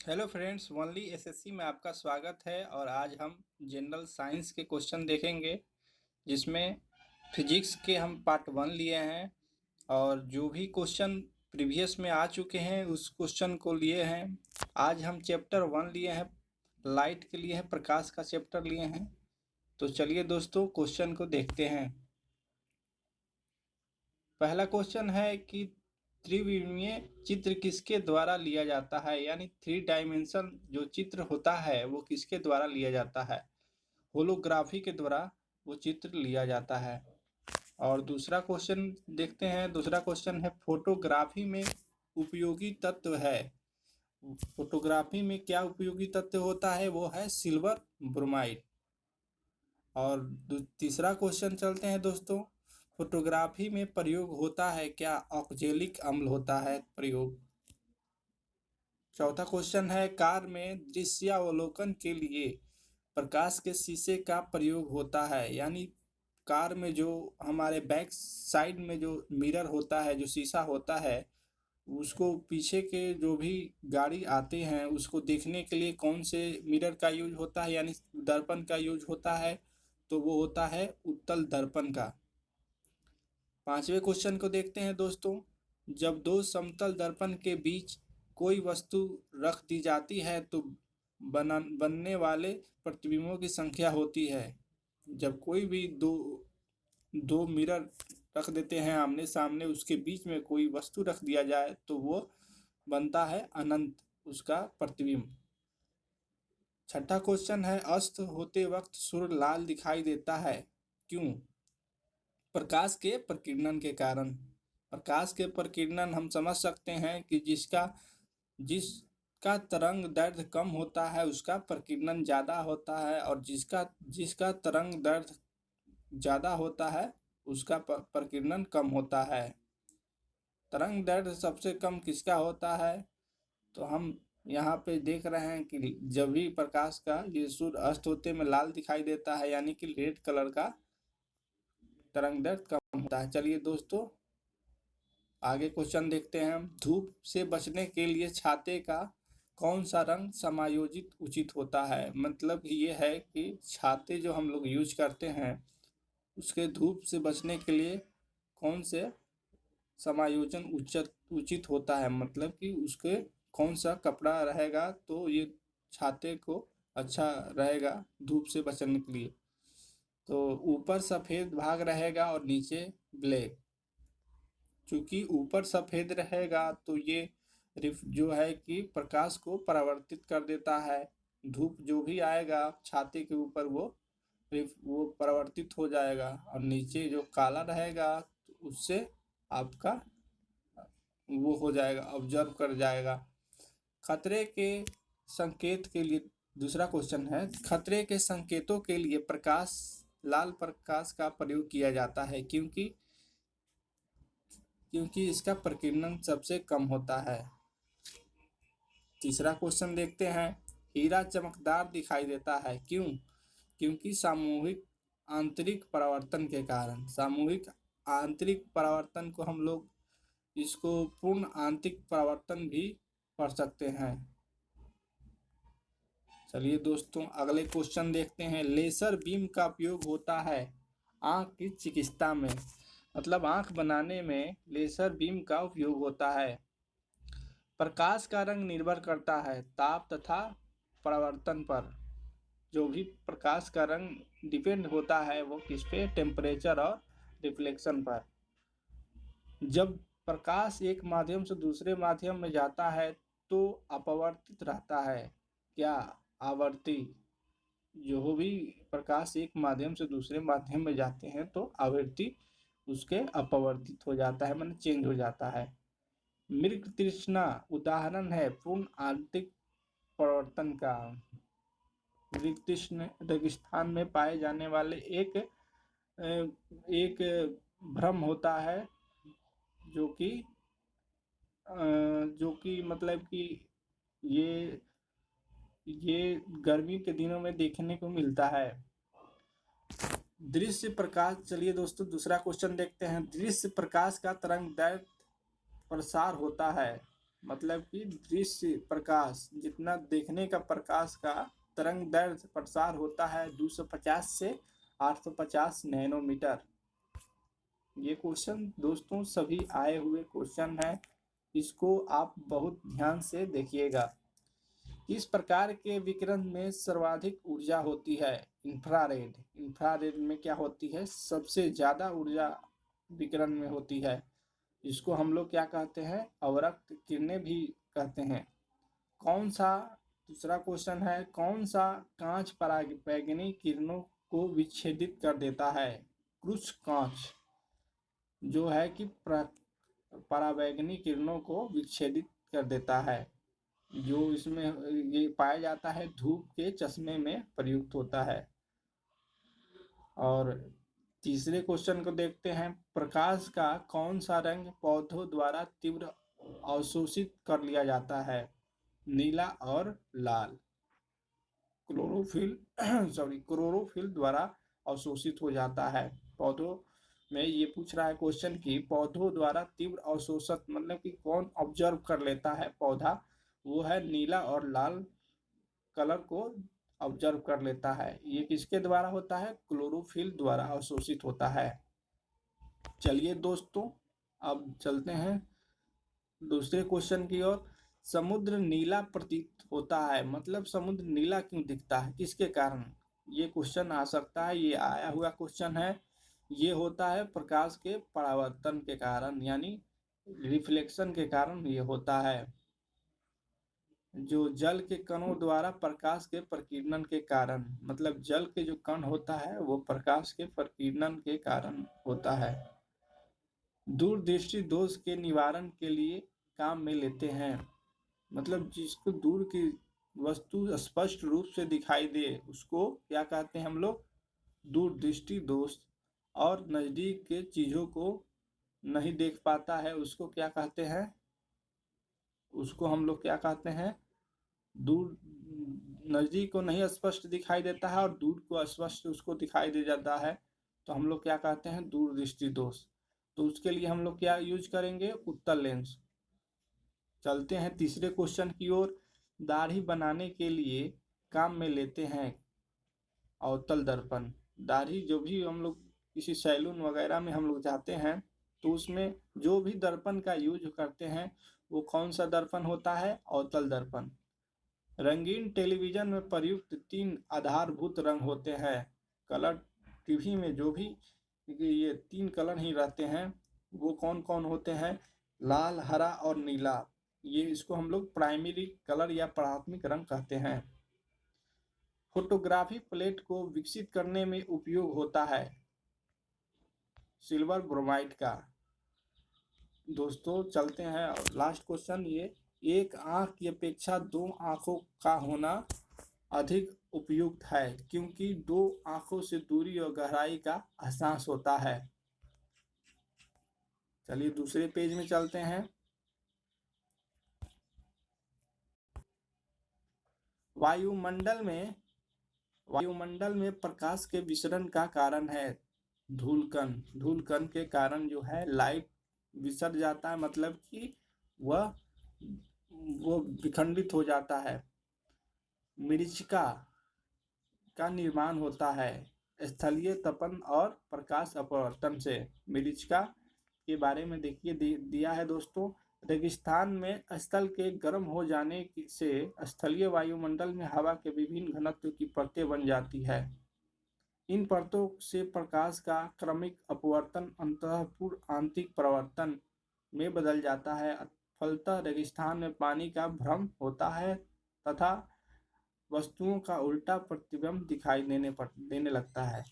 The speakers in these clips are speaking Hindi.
हेलो फ्रेंड्स, ओनली एसएससी में आपका स्वागत है। और आज हम जनरल साइंस के क्वेश्चन देखेंगे, जिसमें फिजिक्स के हम पार्ट 1 लिए हैं। और जो भी क्वेश्चन प्रीवियस में आ चुके हैं उस क्वेश्चन को लिए हैं। आज हम चैप्टर 1 लिए हैं, लाइट के लिए हैं, प्रकाश का चैप्टर लिए हैं। तो चलिए दोस्तों, क्वेश्चन को देखते हैं। पहला क्वेश्चन है कि त्रिविमीय चित्र किसके द्वारा लिया जाता है, यानी 3 डायमेंशन जो चित्र होता है वो किसके द्वारा लिया जाता है। होलोग्राफी के द्वारा वो चित्र लिया जाता है। और दूसरा क्वेश्चन देखते हैं। दूसरा क्वेश्चन है, फोटोग्राफी में उपयोगी तत्व है। फोटोग्राफी में क्या उपयोगी तत्व होता है, वो है सिल्वर ब्रोमाइड। और तीसरा क्वेश्चन चलते हैं दोस्तों, फोटोग्राफी में प्रयोग होता है क्या, ऑक्जेलिक अम्ल होता है प्रयोग। चौथा क्वेश्चन है, कार में दृश्यावलोकन के लिए प्रकाश के शीशे का प्रयोग होता है, यानी कार में जो हमारे बैक साइड में जो मिरर होता है, जो शीशा होता है, उसको पीछे के जो भी गाड़ी आते हैं उसको देखने के लिए कौन से मिरर का यूज होता है, यानी दर्पण का यूज होता है। तो वो होता है उत्तल दर्पण का। पांचवें क्वेश्चन को देखते हैं दोस्तों, जब दो समतल दर्पण के बीच कोई वस्तु रख दी जाती है तो बनने वाले प्रतिबिंबों की संख्या होती है। जब कोई भी दो दो मिरर रख देते हैं आमने सामने, उसके बीच में कोई वस्तु रख दिया जाए तो वो बनता है अनंत, उसका प्रतिबिंब। छठा क्वेश्चन है, अस्त होते वक्त सूर्य लाल दिखाई देता है, क्यों। प्रकाश के प्रकीर्णन के कारण। प्रकाश के प्रकीर्णन हम समझ सकते हैं कि जिसका तरंग दैर्ध्य कम होता है उसका प्रकीर्णन ज़्यादा होता है, और जिसका जिसका तरंग दैर्ध्य ज़्यादा होता है उसका प्रकीर्णन कम होता है। तरंग दैर्ध्य सबसे कम किसका होता है, तो हम यहाँ पे देख रहे हैं कि जब भी प्रकाश का ये सूर्य अस्त होते में लाल दिखाई देता है, यानी कि रेड कलर का तरंग दैर्ध्य कम होता है। चलिए दोस्तों, आगे क्वेश्चन देखते हैं हम। धूप से बचने के लिए छाते का कौन सा रंग समायोजित उचित होता है। मतलब ये है कि छाते जो हम लोग यूज करते हैं उसके धूप से बचने के लिए कौन से समायोजन उचित होता है, मतलब कि उसके कौन सा कपड़ा रहेगा तो ये छाते को अच्छा रहेगा धूप से बचने के लिए। तो ऊपर सफ़ेद भाग रहेगा और नीचे ब्लैक। चूंकि ऊपर सफ़ेद रहेगा तो ये जो है कि प्रकाश को परावर्तित कर देता है। धूप जो भी आएगा छाते के ऊपर वो परावर्तित हो जाएगा, और नीचे जो काला रहेगा तो उससे आपका वो हो जाएगा, ऑब्जर्व कर जाएगा। खतरे के संकेत के लिए दूसरा क्वेश्चन है, खतरे के संकेतों के लिए लाल प्रकाश का प्रयोग किया जाता है, क्योंकि इसका प्रकीर्णन सबसे कम होता है। तीसरा क्वेश्चन देखते हैं, हीरा चमकदार दिखाई देता है, क्यों। क्योंकि सामूहिक आंतरिक परावर्तन के कारण। सामूहिक आंतरिक परावर्तन को हम लोग इसको पूर्ण आंतरिक परावर्तन भी पढ़ सकते हैं। चलिए दोस्तों, अगले क्वेश्चन देखते हैं। लेजर बीम का उपयोग होता है आँख की चिकित्सा में, मतलब आँख बनाने में लेजर बीम का उपयोग होता है। प्रकाश का रंग निर्भर करता है ताप तथा परावर्तन पर। जो भी प्रकाश का रंग डिपेंड होता है वो किस पे, टेम्परेचर और रिफ्लेक्शन पर। जब प्रकाश एक माध्यम से दूसरे माध्यम में जाता है तो अपवर्तित रहता है, क्या आवर्ती। जो भी प्रकाश एक माध्यम से दूसरे माध्यम में जाते हैं तो आवृत्ति उसके अपवर्तित हो जाता है, मतलब चेंज हो जाता है। मृग तृष्णा उदाहरण है पूर्ण आंतरिक परिवर्तन का। मृग तृष्ण रेगिस्तान में पाए जाने वाले एक भ्रम होता है, जो कि मतलब कि ये गर्मी के दिनों में देखने को मिलता है। दृश्य प्रकाश। चलिए दोस्तों, दूसरा क्वेश्चन देखते हैं। दृश्य प्रकाश का तरंग दैर्ध्य प्रसार होता है, मतलब कि दृश्य प्रकाश जितना देखने का प्रकाश का तरंग दैर्ध्य प्रसार होता है 250 से 850 नैनोमीटर। ये क्वेश्चन दोस्तों सभी आए हुए क्वेश्चन है, इसको आप बहुत ध्यान से देखिएगा। इस प्रकार के विकिरण में सर्वाधिक ऊर्जा होती है इंफ्रारेड। इंफ्रारेड में क्या होती है, सबसे ज्यादा ऊर्जा विकिरण में होती है। इसको हम लोग क्या कहते हैं, अवरक्त किरणें भी कहते हैं। कौन सा, दूसरा क्वेश्चन है, कौन सा कांच पराबैंगनी किरणों को विच्छेदित कर देता है। कृष्ण कांच जो है कि पराबैंगनी किरणों को विच्छेदित कर देता है, जो इसमें ये पाया जाता है धूप के चश्मे में प्रयुक्त होता है। और तीसरे क्वेश्चन को देखते हैं, प्रकाश का कौन सा रंग पौधों द्वारा तीव्र अवशोषित कर लिया जाता है। नीला और लाल। क्लोरोफिल क्लोरोफिल द्वारा अवशोषित हो जाता है पौधों में। ये पूछ रहा है क्वेश्चन की पौधों द्वारा तीव्र अवशोषक मतलब कि कौन ऑब्जर्व कर लेता है पौधा, वो है नीला और लाल कलर को ऑब्जर्व कर लेता है। ये किसके द्वारा होता है, क्लोरोफिल द्वारा अवशोषित होता है। चलिए दोस्तों अब चलते हैं दूसरे क्वेश्चन की ओर। समुद्र नीला प्रतीत होता है, मतलब समुद्र नीला क्यों दिखता है, किसके कारण। ये क्वेश्चन आ सकता है, ये आया हुआ क्वेश्चन है। ये होता है प्रकाश के परावर्तन के कारण, यानी रिफ्लेक्शन के कारण ये होता है। जो जल के कणों द्वारा प्रकाश के प्रकीर्णन के कारण, मतलब जल के जो कण होता है वो प्रकाश के प्रकीर्णन के कारण होता है। दूरदृष्टि दोष के निवारण के लिए काम में लेते हैं, मतलब जिसको दूर की वस्तु स्पष्ट रूप से दिखाई दे उसको क्या कहते हैं हम लोग, दूरदृष्टि दोष। और नजदीक के चीजों को नहीं देख पाता है उसको क्या कहते हैं, उसको हम लोग क्या कहते हैं, दूर, नजदीक को नहीं स्पष्ट दिखाई देता है और दूर को स्पष्ट उसको दिखाई दे जाता है, तो हम लोग क्या कहते हैं, दूरदृष्टि दोष। तो उसके लिए हम लोग क्या यूज करेंगे, उत्तल लेंस। चलते हैं तीसरे क्वेश्चन की ओर। दाढ़ी बनाने के लिए काम में लेते हैं अवतल दर्पण। दाढ़ी जो भी हम लोग किसी सैलून वगैरह में हम लोग जाते हैं तो उसमें जो भी दर्पण का यूज करते हैं वो कौन सा दर्पण होता है, अवतल दर्पण। रंगीन टेलीविजन में प्रयुक्त 3 आधारभूत रंग होते हैं। कलर टीवी में जो भी ये 3 कलर ही रहते हैं वो कौन कौन होते हैं, लाल, हरा और नीला। ये इसको हम लोग प्राइमरी कलर या प्राथमिक रंग कहते हैं। फोटोग्राफी प्लेट को विकसित करने में उपयोग होता है सिल्वर ब्रोमाइड का। दोस्तों चलते हैं लास्ट क्वेश्चन। ये एक आंख की अपेक्षा 2 आंखों का होना अधिक उपयुक्त है क्योंकि 2 आंखों से दूरी और गहराई का एहसास होता है। चलिए दूसरे पेज में चलते हैं। वायुमंडल में प्रकाश के विसरण का कारण है धूलकण। धूलकण के कारण जो है लाइट विसर जाता है, मतलब कि वह वो विखंडित हो जाता है। मरीचिका का निर्माण होता है स्थलीय तपन और प्रकाश अपवर्तन से। मरीचिका के बारे में देखिए दिया है दोस्तों। रेगिस्तान में स्थल के गर्म हो जाने से स्थलीय वायुमंडल में हवा के विभिन्न घनत्व की परतें बन जाती है। इन परतों से प्रकाश का क्रमिक अपवर्तन अंतःपूर्ण आंतरिक प्रवर्तन में बदल जाता है। फलतः रेगिस्तान में पानी का भ्रम होता है तथा वस्तुओं का उल्टा प्रतिबिंब दिखाई देने लगता है।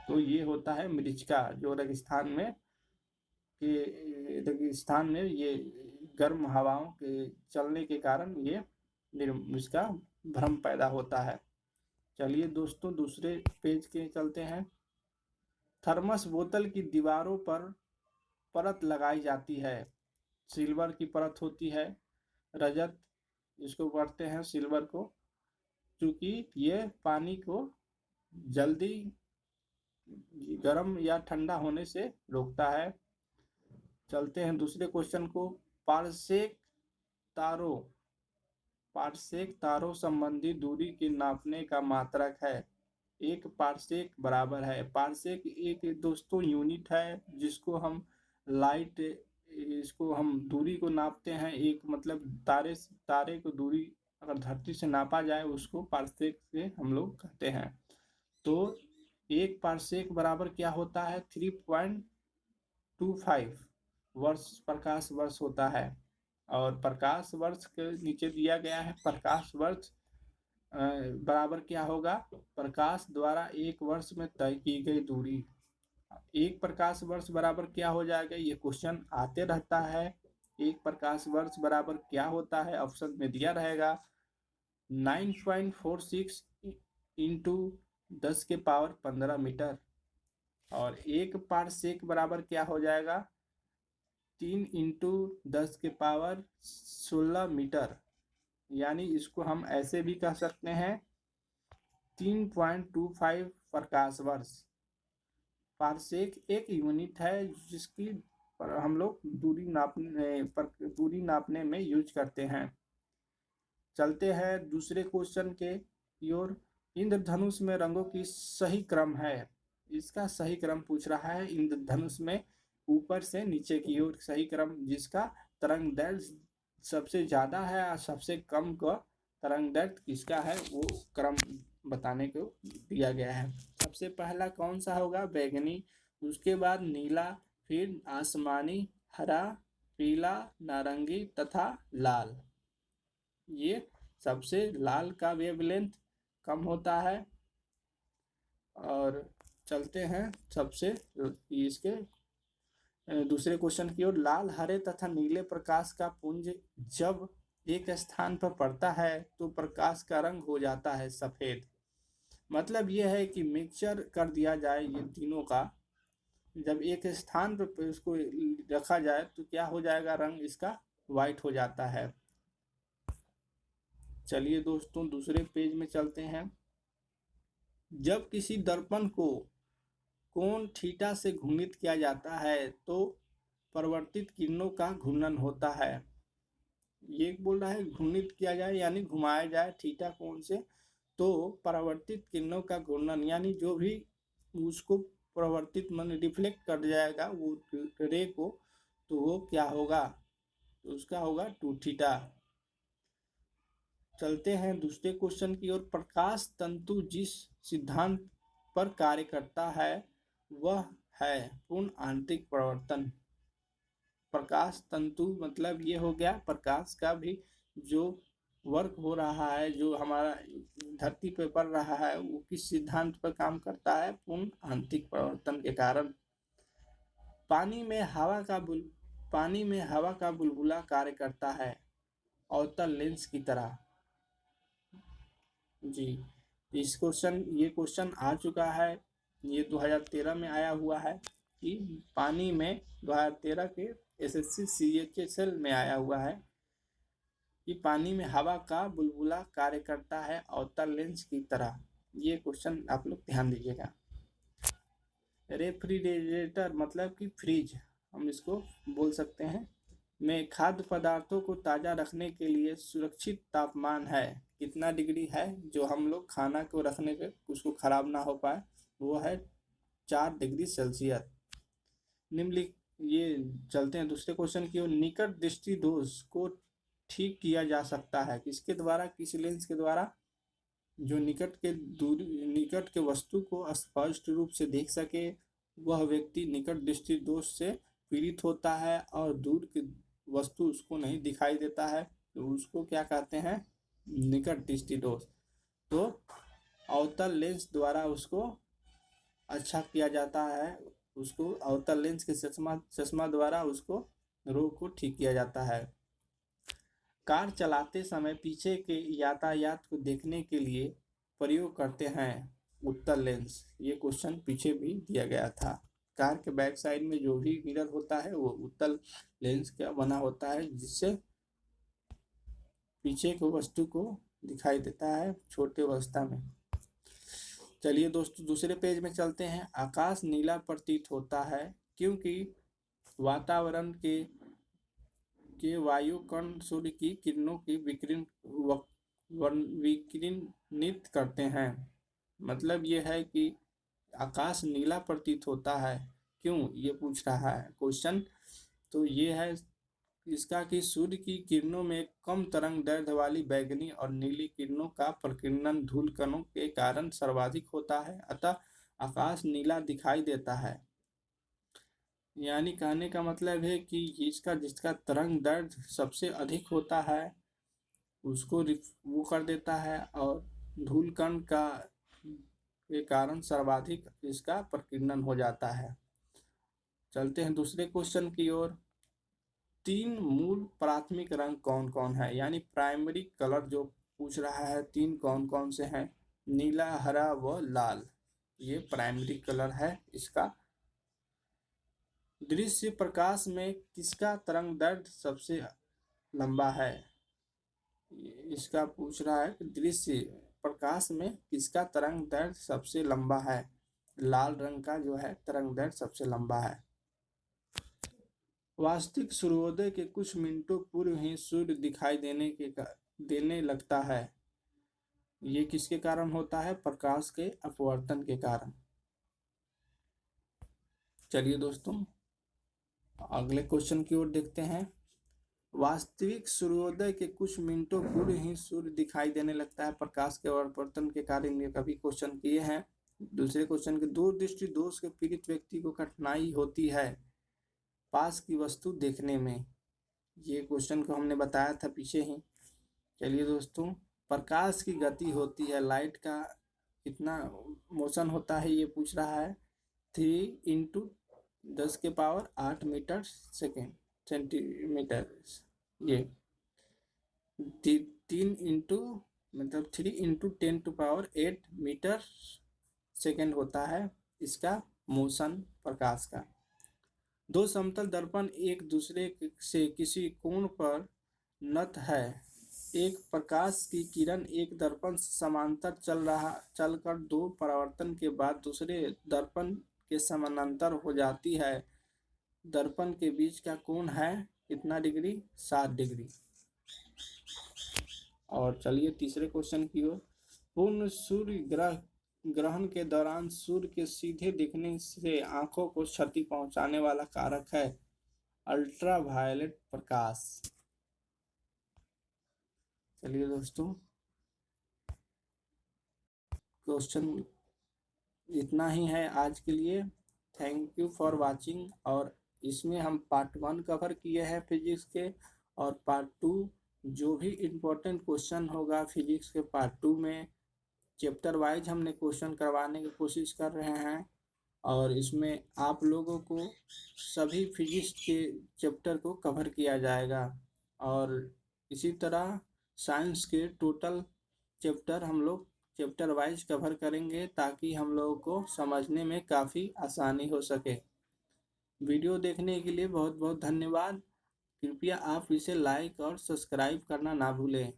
तो ये होता है मरीचिका, जो रेगिस्तान में ये गर्म हवाओं के चलने के कारण ये इसका भ्रम पैदा होता है। चलिए दोस्तों दूसरे पेज के चलते हैं। थर्मस बोतल की दीवारों पर परत लगाई जाती है। सिल्वर की परत होती है, रजत जिसको पढ़ते हैं सिल्वर को, क्योंकि ये पानी को जल्दी गर्म या ठंडा होने से रोकता है। चलते हैं दूसरे क्वेश्चन को। पारसेक तारों संबंधी दूरी के नापने का मात्रक है। एक पारसेक बराबर है, पारसेक एक दोस्तों यूनिट है जिसको हम लाइट, इसको हम दूरी को नापते हैं। एक मतलब तारे को दूरी अगर धरती से नापा जाए उसको पारसेक से हम लोग कहते हैं। तो एक पारसेक बराबर क्या होता है? 3.25 प्रकाश वर्ष होता है। और प्रकाश वर्ष के नीचे दिया गया है प्रकाश वर्ष बराबर क्या होगा? प्रकाश द्वारा एक वर्ष में तय की गई दूरी। एक प्रकाश वर्ष बराबर क्या हो जाएगा? ये क्वेश्चन आते रहता है। एक प्रकाश वर्ष बराबर क्या होता है? ऑप्शन में दिया रहेगा 9.46 इंटू 10⁻15 मीटर। और एक पारसेक बराबर क्या हो जाएगा? 3 इंटू 10⁻16 मीटर। यानी इसको हम ऐसे भी कह सकते हैं 3.25 प्रकाश वर्ष। पारसेक एक यूनिट है जिसकी हम लोग दूरी नापने में यूज करते हैं। चलते हैं दूसरे क्वेश्चन के ओर। इंद्रधनुष में रंगों की सही क्रम है। इसका सही क्रम पूछ रहा है। इंद्रधनुष में ऊपर से नीचे की ओर सही क्रम, जिसका तरंग दैर्ध्य सबसे ज्यादा है और सबसे कम का तरंग दैर्ध्य किसका है, वो क्रम बताने को दिया गया है। सबसे पहला कौन सा होगा? बैंगनी, उसके बाद नीला, फिर आसमानी, हरा, पीला, नारंगी तथा लाल। ये सबसे लाल का वेवलेंथ कम होता है। और चलते हैं सबसे इसके दूसरे क्वेश्चन की ओर। लाल, हरे तथा नीले प्रकाश का पुंज जब एक स्थान पर पड़ता है तो प्रकाश का रंग हो जाता है सफेद। मतलब यह है कि मिक्सचर कर दिया जाए ये तीनों का, जब एक स्थान पर इसको रखा जाए तो क्या हो जाएगा? रंग इसका व्हाइट हो जाता है। चलिए दोस्तों दूसरे पेज में चलते हैं। जब किसी दर्पण को कोण थीटा से घूर्णित किया जाता है तो परावर्तित किरणों का घूर्णन होता है। ये बोल रहा है घूर्णित किया जाए यानी घुमाया जाए थीटा कोण से, तो परावर्तित किरणों का घूर्णन यानी जो भी उसको परावर्तित मान रिफ्लेक्ट कर जाएगा वो रे को, तो वो क्या होगा? तो उसका होगा 2θ। चलते हैं दूसरे क्वेश्चन की ओर। प्रकाश तंतु जिस सिद्धांत पर कार्य करता है वह है पूर्ण आंतरिक परावर्तन। प्रकाश तंतु मतलब ये हो गया प्रकाश का भी जो वर्क हो रहा है, जो हमारा धरती पर पड़ रहा है, वो किस सिद्धांत पर काम करता है? पूर्ण आंतरिक परावर्तन के कारण। पानी में हवा का बुलबुला कार्य करता है अवतल लेंस की तरह। जी, ये क्वेश्चन आ चुका है। ये 2013 में आया हुआ है कि पानी में 2013 के SSC CHSL में आया हुआ है कि पानी में हवा का बुलबुला कार्य करता है अवतल लेंस की तरह। ये क्वेश्चन आप लोग ध्यान दीजिएगा। रेफ्रिजरेटर मतलब कि फ्रिज हम इसको बोल सकते हैं, में खाद्य पदार्थों को ताज़ा रखने के लिए सुरक्षित तापमान है कितना डिग्री है? जो हम लोग खाना को रखने पे उसको खराब ना हो पाए वो है 4 डिग्री सेल्सियस। निम्नलिखित ये चलते हैं दूसरे क्वेश्चन की ओर। निकट दृष्टि दोष को ठीक किया जा सकता है किसके द्वारा? किस लेंस के द्वारा? जो निकट के वस्तु को स्पष्ट रूप से देख सके वह व्यक्ति निकट दृष्टि दोष से पीड़ित होता है, और दूर की वस्तु उसको नहीं दिखाई देता है तो उसको क्या कहते हैं? निकट दृष्टि दोष। तो अवतल लेंस द्वारा उसको अच्छा किया जाता है, उसको अवतल लेंस के चश्मा द्वारा उसको रोग को ठीक किया जाता है। कार चलाते समय पीछे के यातायात को देखने के लिए प्रयोग करते हैं उत्तल लेंस। ये क्वेश्चन पीछे भी दिया गया था। कार के बैक साइड में जो भी मिरर होता है वो उत्तल लेंस का बना होता है जिससे पीछे की वस्तु को दिखाई देता है छोटे अवस्था में। चलिए दोस्तों दूसरे पेज में चलते हैं। आकाश नीला प्रतीत होता है क्योंकि वातावरण के के वायु कण सूर्य की किरणों की विकिरणित करते हैं। मतलब ये है कि आकाश नीला प्रतीत होता है, क्यों, ये पूछ रहा है क्वेश्चन। तो ये है इसका कि सूर्य की किरणों में कम तरंग दैर्ध्य वाली बैंगनी और नीली किरणों का प्रकीर्णन धूल कणों के कारण सर्वाधिक होता है, अतः आकाश नीला दिखाई देता है। यानी कहने का मतलब है कि जिसका तरंग दैर्ध्य सबसे अधिक होता है उसको वो कर देता है, और धूल कण का के कारण सर्वाधिक इसका प्रकीर्णन हो जाता है। चलते हैं दूसरे क्वेश्चन की ओर। 3 मूल प्राथमिक रंग कौन कौन है, यानी प्राइमरी कलर जो पूछ रहा है 3 कौन कौन से हैं, नीला, हरा व लाल, ये प्राइमरी कलर है इसका। दृश्य प्रकाश में किसका तरंग दैर्ध्य सबसे लंबा है, इसका पूछ रहा है कि दृश्य प्रकाश में किसका तरंग दैर्ध्य सबसे लंबा है। लाल रंग का जो है तरंग दैर्ध्य सबसे लंबा है। वास्तविक सूर्योदय के कुछ मिनटों पूर्व ही सूर्य दिखाई देने लगता है, ये किसके कारण होता है, प्रकाश के अपवर्तन के कारण। चलिए दोस्तों अगले क्वेश्चन की ओर देखते हैं। वास्तविक सूर्योदय के कुछ मिनटों पूर्व ही सूर्य दिखाई देने लगता है प्रकाश के अपवर्तन के कारण, ये कभी क्वेश्चन किए हैं। दूसरे क्वेश्चन के दूरदृष्टि दोष के पीड़ित व्यक्ति को कठिनाई होती है पास की वस्तु देखने में, ये क्वेश्चन को हमने बताया था पीछे ही। चलिए दोस्तों, प्रकाश की गति होती है, लाइट का कितना मोशन होता है ये पूछ रहा है, 3 × 10⁸ मीटर सेंटीमीटर, ये 3 × 10⁸ मीटर होता है इसका मोशन प्रकाश का। 2 समतल दर्पण एक दूसरे से किसी कोण पर नत है। एक प्रकाश की किरण एक दर्पण से समांतर चलकर 2 परावर्तन के बाद दूसरे दर्पण के समानांतर हो जाती है। दर्पण के बीच का कोण है कितना डिग्री, 7 डिग्री। और चलिए तीसरे क्वेश्चन की ओर। पूर्ण सूर्य ग्रहण के दौरान सूर्य के सीधे दिखने से आंखों को क्षति पहुंचाने वाला कारक है अल्ट्रावायलेट प्रकाश। चलिए दोस्तों क्वेश्चन इतना ही है आज के लिए। Thank you for watching. और इसमें हम पार्ट 1 कवर किए हैं फिजिक्स के, और पार्ट 2 जो भी इम्पोर्टेंट क्वेश्चन होगा फिजिक्स के पार्ट 2 में चैप्टर वाइज हमने क्वेश्चन करवाने की कोशिश कर रहे हैं। और इसमें आप लोगों को सभी फिजिक्स के चैप्टर को कवर किया जाएगा, और इसी तरह साइंस के टोटल चैप्टर हम लोग चैप्टर वाइज कवर करेंगे ताकि हम लोगों को समझने में काफ़ी आसानी हो सके। वीडियो देखने के लिए बहुत बहुत धन्यवाद। कृपया आप इसे लाइक और सब्सक्राइब करना ना भूलें।